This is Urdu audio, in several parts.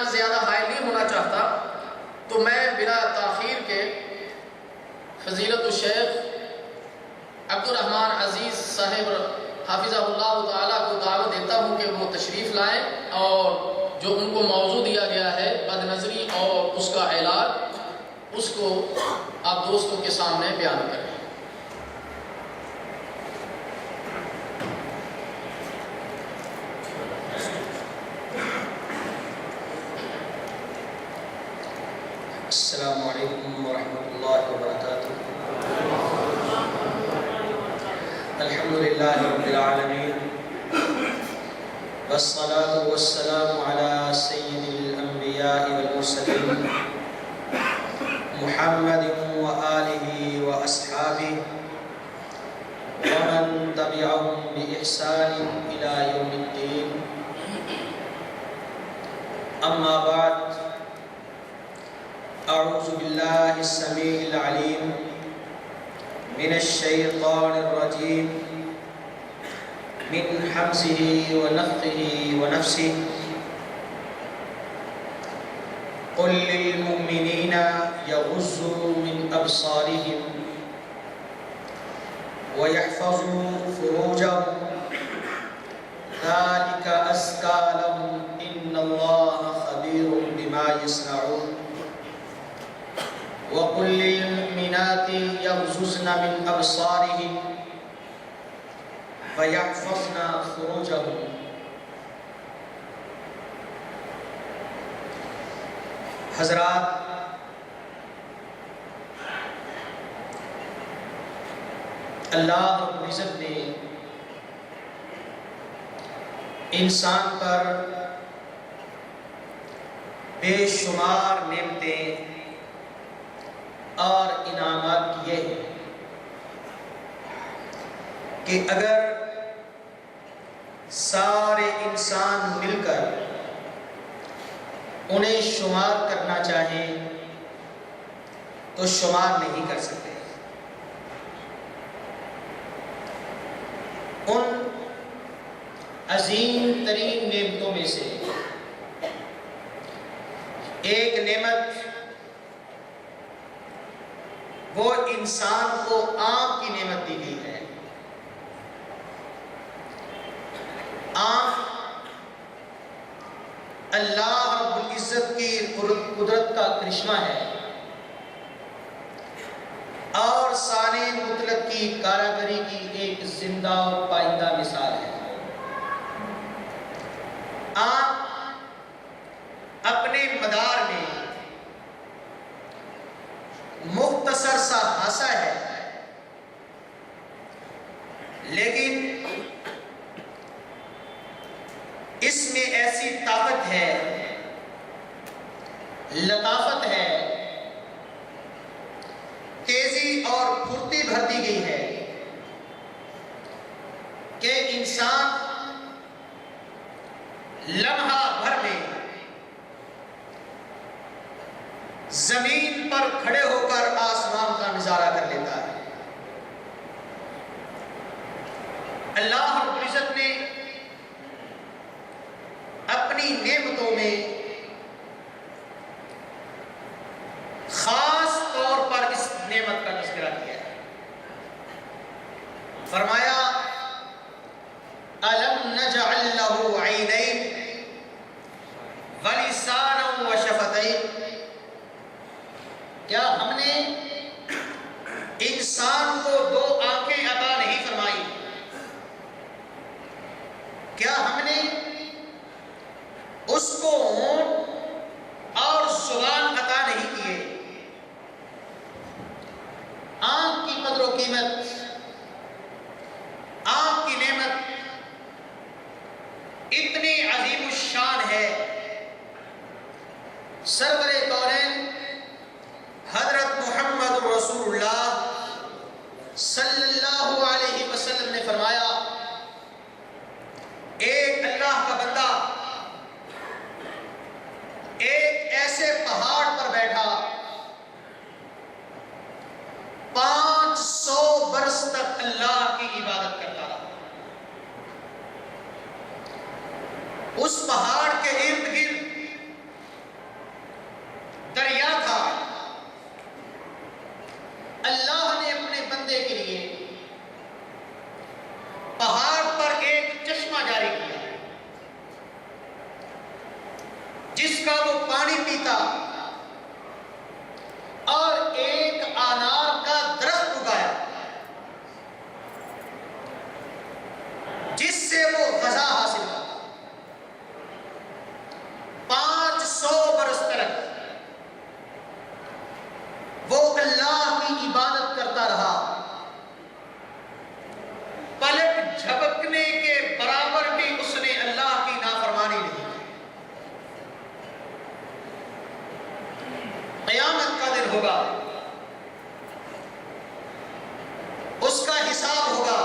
میں زیادہ حائل نہیں ہونا چاہتا، تو میں بلا تاخیر کے فضیلت الشیخ عبد الرحمن عزیز صاحب حافظہ اللہ تعالیٰ کو دعوت دیتا ہوں کہ وہ تشریف لائیں اور جو ان کو موضوع دیا گیا ہے بد نظری اور اس کا علاج، اس کو آپ دوستوں کے سامنے بیان کریں۔ السلام علیکم ورحمۃ اللہ وبرکاتہ۔ الحمدللہ رب العالمین والصلاة والسلام علی سید الانبیاء والمرسلین محمد وآلہ واصحابہ ومن تبعهم بإحسان إلى يوم الدین، اما بعد، اعوذ باللہ السمیع العلیم من الشیطان الرجیم من حمزه ونفخه ونفسه قل للمؤمنین یغضوا من ابصارهم ويحفظوا فروجهم ذلك أزكى لهم إن الله خبير بما يصنعون وقل للمؤمنات يغضضن من أبصارهن ويحفظن فروجهن۔ حضرات، اللہ رب العزت نے انسان پر بے شمار نعمتیں اور انعامات کیے ہیں کہ اگر سارے انسان مل کر انہیں شمار کرنا چاہیں تو شمار نہیں کر سکتے۔ ان عظیم ترین نعمتوں میں سے ایک نعمت وہ انسان کو آنکھ کی نعمت دی گئی ہے۔ آنکھ اللہ رب العزت کی قدرت کا کرشمہ ہے اور سانے مطلق کی کاراگری کی ایک زندہ اور پائندہ مثال ہے۔ آنکھ اپنے مدار میں مختصر سا حصہ ہے، لیکن اس میں ایسی طاقت ہے، لطافت ہے، تیزی اور پھرتی بھر دی گئی ہے کہ انسان لمحہ بھر میں زمین پر کھڑے ہو کر آسمان کا نظارہ کر لیتا ہے۔ اللہ رب العزت نے اپنی نعمتوں میں خاص طور پر اس نعمت کا تذکرہ کیا ہے۔ فرمایا أَلَمْ نَجْعَلْ لَهُ عَيْنَيْنِ وَلِسَانًا وَشَفَتَيْنِ، کیا ہم نے انسان کو دو آنکھیں عطا نہیں فرمائی؟ کیا ہم نے اس کو ہونٹ اور زبان عطا نہیں کیے؟ آنکھ کی قدر و قیمت، آنکھ کی نعمت اتنی عظیم الشان ہے، سرور کونین حضرت محمد رسول اللہ صلی اللہ علیہ وسلم نے فرمایا، ایک اللہ کا بندہ ایک ایسے پہاڑ پر بیٹھا 500 برس تک اللہ کی عبادت کرتا رہا۔ اس پہاڑ کے ارد گرد کا وہ پانی پیتا اور ایک انار کا درخت اگایا جس سے وہ غذا حاصل کرتا. 500 برس تک وہ اللہ کی عبادت کرتا رہا. پلٹ جھپکنے کے برابر بھی اس نے اللہ کی نافرمانی نہیں کی. قیامت کا دن ہوگا, اس کا حساب ہوگا.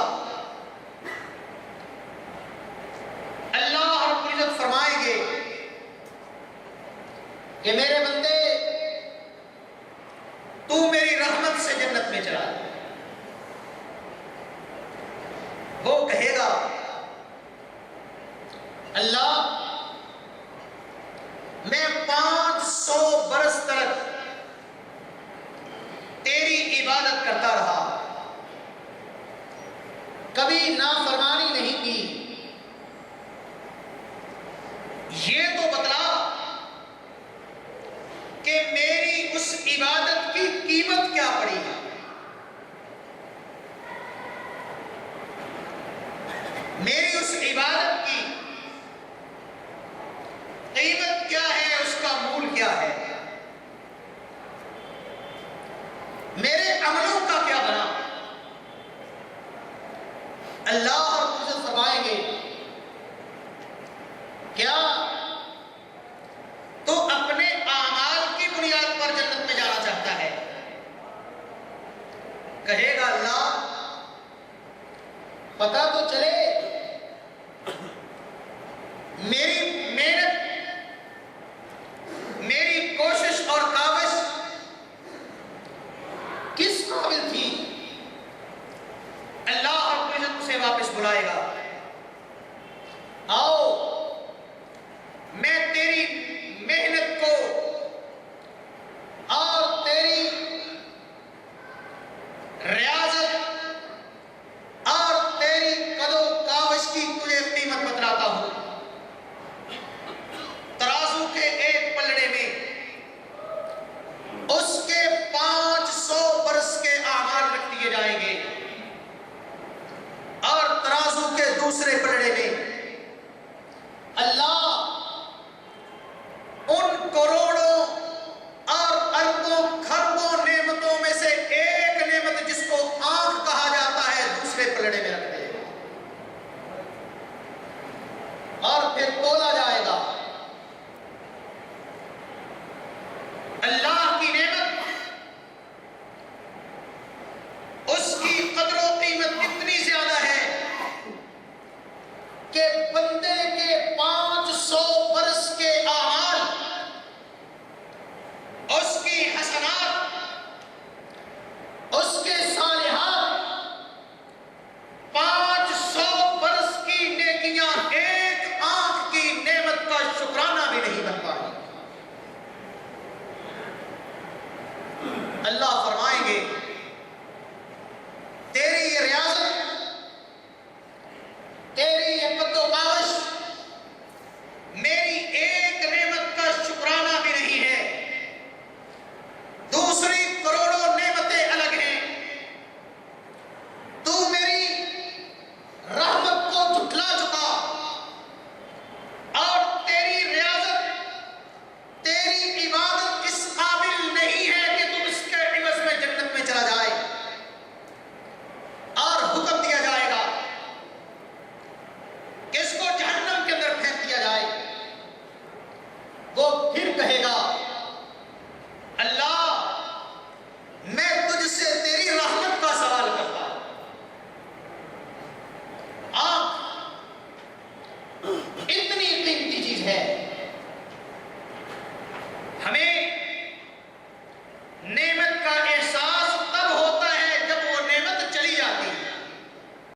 اللہ رب العزت فرمائیں گے کہ میرے بندے تو میری رحمت سے جنت میں چلا جا. وہ کہے گا اللہ میں 500 برس تک تیری عبادت کرتا رہا, کبھی نافرمانی نہیں کی. یہ تو بتلا کہ میری اس عبادت کی قیمت کیا پڑی ہے. میری اس عبادت کی قیمت کیا ہے, اس کا مول کیا ہے, میرے عملوں کا کیا بنا. اللہ رب العزت فرمائیں گے کیا تو اپنے اعمال کی بنیاد پر جنت میں جانا چاہتا ہے؟ کہے گا اللہ پتہ تو چلے میری محنت, میری کوشش اور کاوش کس قابل تھی. اللہ رب العزت اسے واپس بلائے گا, آؤ میں تیری محنت کو اور تیری ریاضت اور تیری قد و کاوش کی تجھے قیمت بتلاتا ہوں. ترازو کے ایک پلڑے میں اس کے 500 برس کے اعمال رکھ دیے جائیں گے اور ترازو کے دوسرے پلڑے میں اللہ ان کروڑوں اور اربوں کھربوں نعمتوں میں سے ایک نعمت جس کو آنکھ کہا جاتا ہے دوسرے پلڑے میں رکھ دے گا اور پھر تولا